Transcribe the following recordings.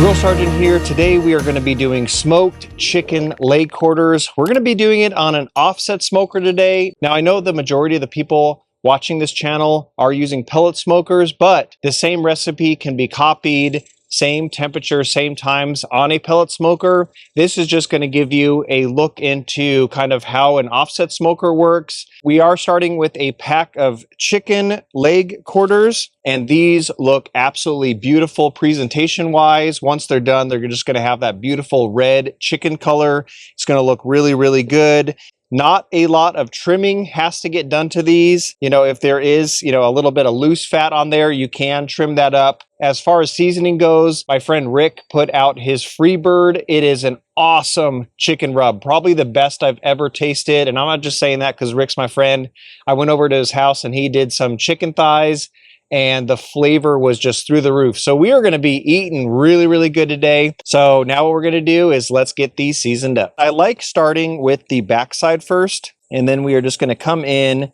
Drill Sergeant here. Today we are going to be doing smoked chicken leg quarters. We're going to be doing it on an offset smoker today. Now I know the majority of the people watching this channel are using pellet smokers, but the same recipe can be copied, same temperature, same times on a pellet smoker. This is just going to give you a look into kind of how an offset smoker works. We are starting with a pack of chicken leg quarters, and these look absolutely beautiful presentation wise. Once they're done, they're just going to have that beautiful red chicken color. It's going to look really, really good. Not a lot of trimming has to get done to these. You know, if there is, a little bit of loose fat on there, you can trim that up. As far as seasoning goes, my friend Rick put out his FreeBird. It is an awesome chicken rub, probably the best I've ever tasted. And I'm not just saying that because Rick's my friend. I went over to his house and he did some chicken thighs, and the flavor was just through the roof. So we are going to be eating really, really good today. So now what we're going to do is let's get these seasoned up. I like starting with the backside first, and then we are just going to come in,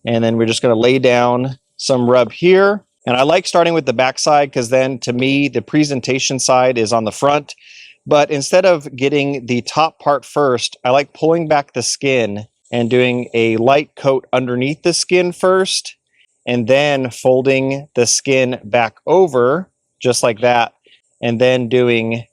and then we're just going to lay down some rub here. And I like starting with the backside because then to me, the presentation side is on the front. But instead of getting the top part first, I like pulling back the skin and doing a light coat underneath the skin first, and then folding the skin back over just like that, and then doing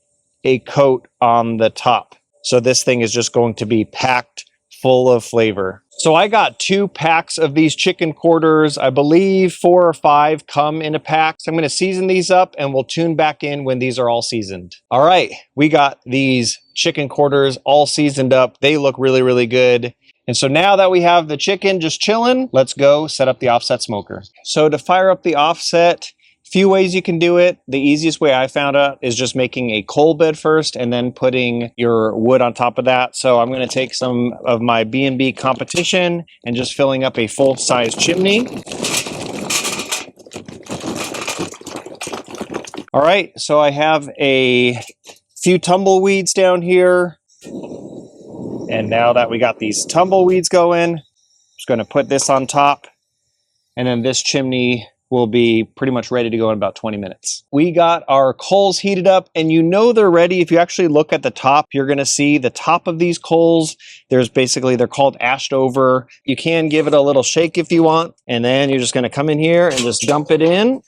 a coat on the top. So this thing is just going to be packed full of flavor. So I got 2 packs of these chicken quarters. I believe 4 or 5 come in a pack. So I'm going to season these up and we'll tune back in when these are all seasoned. All right, we got these chicken quarters all seasoned up. They look really, really good. And so now that we have the chicken just chilling, let's go set up the offset smoker. So to fire up the offset, few ways you can do it. The easiest way I found out is just making a coal bed first and then putting your wood on top of that. So I'm going to take some of my B&B competition and just filling up a full-size chimney. All right, so I have a few tumbleweeds down here. And now that we got these tumbleweeds going, I'm just going to put this on top, and then this chimney will be pretty much ready to go in about 20 minutes. We got our coals heated up, and you know they're ready. If you actually look at the top, you're going to see the top of these coals. They're called ashed over. You can give it a little shake if you want, and then you're just going to come in here and just dump it in.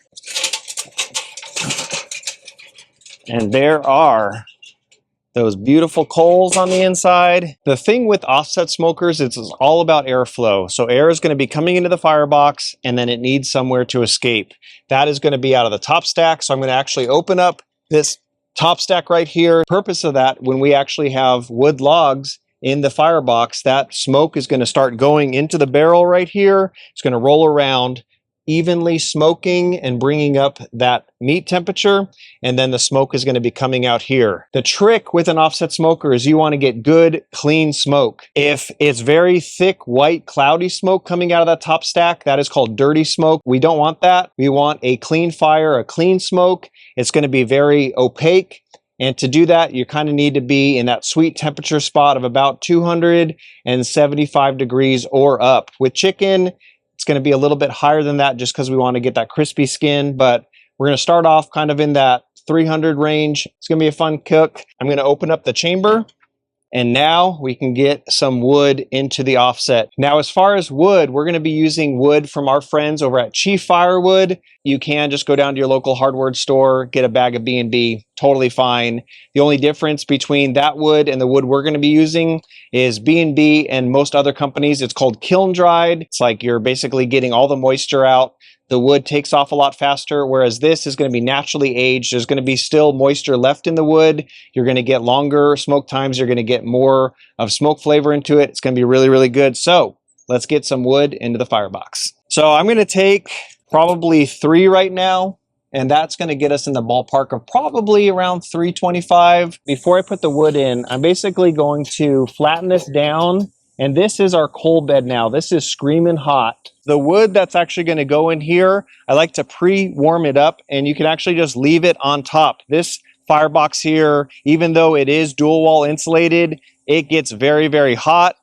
And there are those beautiful coals on the inside. The thing with offset smokers is it's all about airflow. So air is going to be coming into the firebox, and then it needs somewhere to escape. That is going to be out of the top stack. So I'm going to actually open up this top stack right here. The purpose of that, when we actually have wood logs in the firebox, that smoke is going to start going into the barrel right here. It's going to roll around, evenly smoking and bringing up that meat temperature, and then the smoke is going to be coming out here. The trick with an offset smoker is you want to get good, clean smoke. If it's very thick, white, cloudy smoke coming out of that top stack, that is called dirty smoke. We don't want that. We want a clean fire, a clean smoke. It's going to be very opaque. And to do that, you kind of need to be in that sweet temperature spot of about 275 degrees or up. With chicken, it's going to be a little bit higher than that just because we want to get that crispy skin, but we're going to start off kind of in that 300 range. It's going to be a fun cook. I'm going to open up the chamber, and now we can get some wood into the offset. Now, as far as wood, we're going to be using wood from our friends over at Chief Firewood. You can just go down to your local hardware store, get a bag of B&B, totally fine. The only difference between that wood and the wood we're going to be using is B&B and most other companies, it's called kiln dried. It's like you're basically getting all the moisture out. The wood takes off a lot faster, whereas this is going to be naturally aged. There's going to be still moisture left in the wood. You're going to get longer smoke times. You're going to get more of smoke flavor into it. It's going to be really, really good. So let's get some wood into the firebox. So I'm going to take probably 3 right now, and that's going to get us in the ballpark of probably around 325. Before I put the wood in, I'm basically going to flatten this down. And this is our coal bed now. This is screaming hot. The wood that's actually going to go in here, I like to pre-warm it up, and you can actually just leave it on top. This firebox here, even though it is dual wall insulated, it gets very, very hot.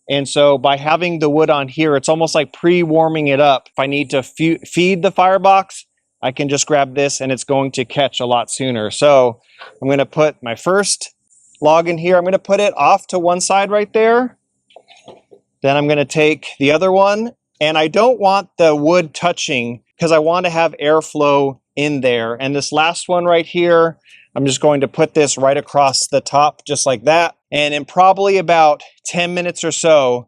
And so by having the wood on here, it's almost like pre-warming it up. If I need to feed the firebox, I can just grab this and it's going to catch a lot sooner. So I'm going to put my first log in here. I'm going to put it off to one side right there. Then I'm going to take the other one, and I don't want the wood touching because I want to have airflow in there. And this last one right here, I'm just going to put this right across the top just like that. And in probably about 10 minutes or so,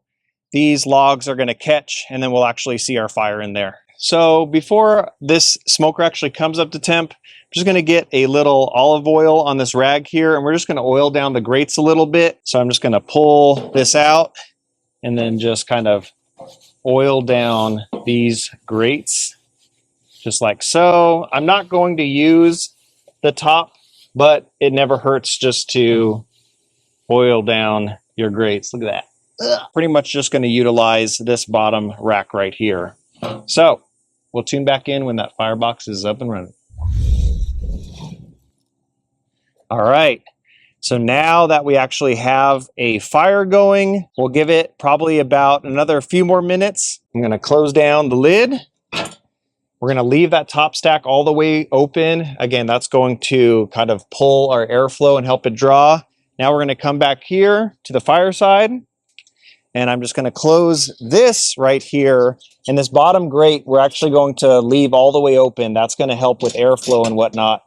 these logs are going to catch, and then we'll actually see our fire in there. So before this smoker actually comes up to temp, I'm just going to get a little olive oil on this rag here, and we're just going to oil down the grates a little bit. So I'm just going to pull this out and then just kind of oil down these grates just like so. I'm not going to use the top, but it never hurts just to oil down your grates. Look at that. Pretty much just going to utilize this bottom rack right here. So we'll tune back in when that firebox is up and running. All right. So now that we actually have a fire going, we'll give it probably about another few more minutes. I'm going to close down the lid. We're going to leave that top stack all the way open. Again, that's going to kind of pull our airflow and help it draw. Now we're going to come back here to the fireside, and I'm just going to close this right here. And this bottom grate, we're actually going to leave all the way open. That's going to help with airflow and whatnot.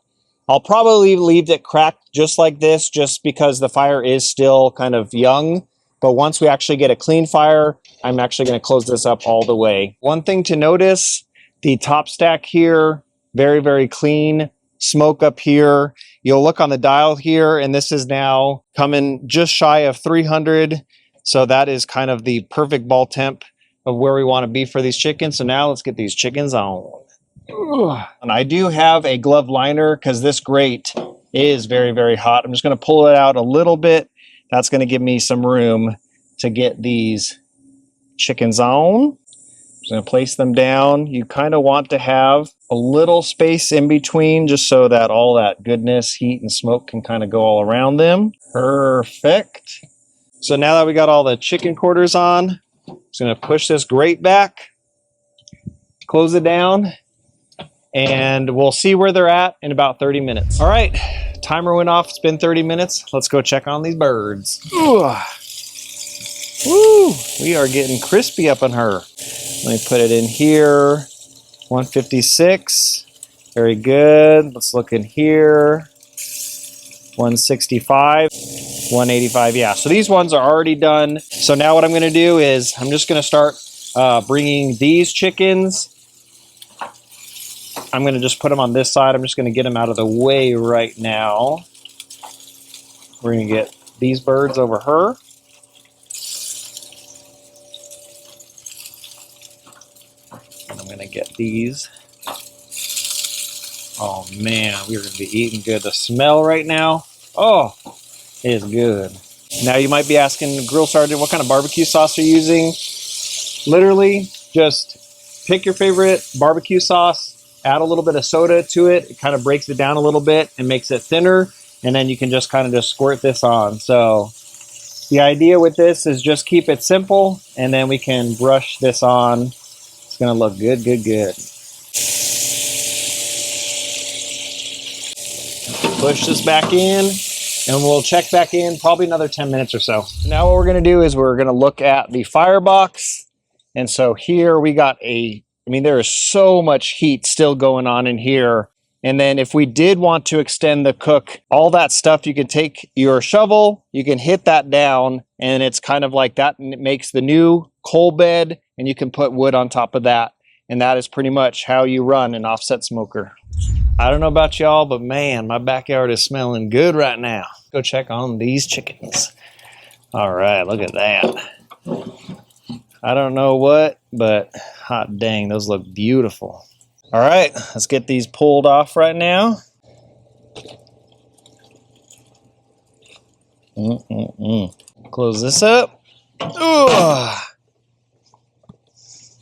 I'll probably leave it cracked just like this, just because the fire is still kind of young. But once we actually get a clean fire, I'm actually going to close this up all the way. One thing to notice, the top stack here, very, very clean. Smoke up here. You'll look on the dial here, and this is now coming just shy of 300. So that is kind of the perfect ball temp of where we want to be for these chickens. So now let's get these chickens on. And I do have a glove liner because this grate is very, very hot. I'm just going to pull it out a little bit. That's going to give me some room to get these chickens on. I'm just going to place them down. You kind of want to have a little space in between just so that all that goodness, heat, and smoke can kind of go all around them. Perfect. So now that we got all the chicken quarters on, I'm just going to push this grate back, close it down, and we'll see where they're at in about 30 minutes. All right, timer went off. It's been 30 minutes. Let's go check on these birds. Ooh. Woo, we are getting crispy up on her. Let me put it in here. 156. Very good. Let's look in here. 165. 185. Yeah, so these ones are already done. So now what I'm going to do is I'm just going to start bringing these chickens. I'm going to just put them on this side. I'm just going to get them out of the way right now. We're going to get these birds over her. And I'm going to get these. Oh man, we're going to be eating good. The smell right now, oh, it is good. Now you might be asking, Grill Sergeant, what kind of barbecue sauce are you using? Literally, just pick your favorite barbecue sauce. Add a little bit of soda to it. It kind of breaks it down a little bit and makes it thinner. And then you can just kind of just squirt this on. So the idea with this is just keep it simple, and then we can brush this on. It's going to look good, good, good. Push this back in, and we'll check back in probably another 10 minutes or so. Now what we're going to do is we're going to look at the firebox. And so here we got there is so much heat still going on in here. And then if we did want to extend the cook, all that stuff, you can take your shovel, you can hit that down, and it's kind of like that, and it makes the new coal bed, and you can put wood on top of that. And that is pretty much how you run an offset smoker. I don't know about y'all, but man, my backyard is smelling good right now. Go check on these chickens. All right, look at that. I don't know what, but hot dang, those look beautiful. All right, let's get these pulled off right now. Close this up. Ugh.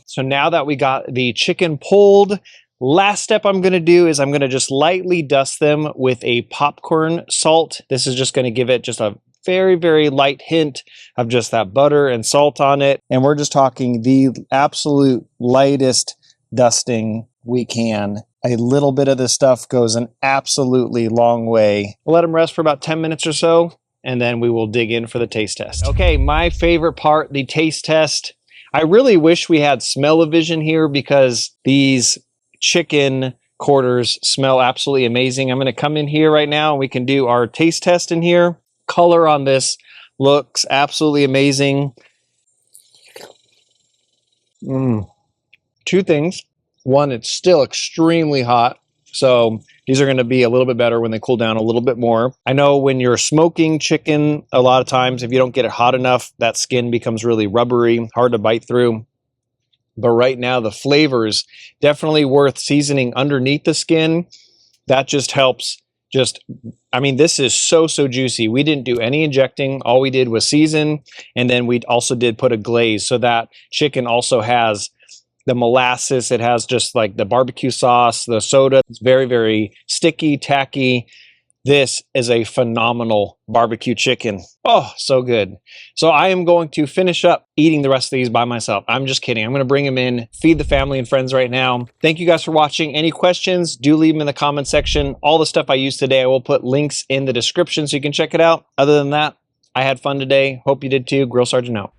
So now that we got the chicken pulled, last step I'm going to do is I'm going to just lightly dust them with a popcorn salt. This is just going to give it just a very, very light hint of just that butter and salt on it. And we're just talking the absolute lightest dusting we can. A little bit of this stuff goes an absolutely long way. We'll let them rest for about 10 minutes or so, and then we will dig in for the taste test. Okay, my favorite part, the taste test. I really wish we had smell-o-vision here because these chicken quarters smell absolutely amazing. I'm going to come in here right now and we can do our taste test in here. Color on this looks absolutely amazing. Two things. One, it's still extremely hot, so these are going to be a little bit better when they cool down a little bit more. I know when you're smoking chicken, a lot of times if you don't get it hot enough, that skin becomes really rubbery, hard to bite through. But right now, the flavors definitely worth seasoning underneath the skin. That just helps. I mean, this is so juicy. We didn't do any injecting. All we did was season, and then we also did put a glaze, so that chicken also has the molasses. It has just like the barbecue sauce, the soda. It's very sticky, tacky. This is a phenomenal barbecue chicken. Oh, so good. So I am going to finish up eating the rest of these by myself. I'm just kidding. I'm going to bring them in, feed the family and friends right now. Thank you guys for watching. Any questions, do leave them in the comment section. All the stuff I used today, I will put links in the description so you can check it out. Other than that, I had fun today. Hope you did too. Grill Sergeant out.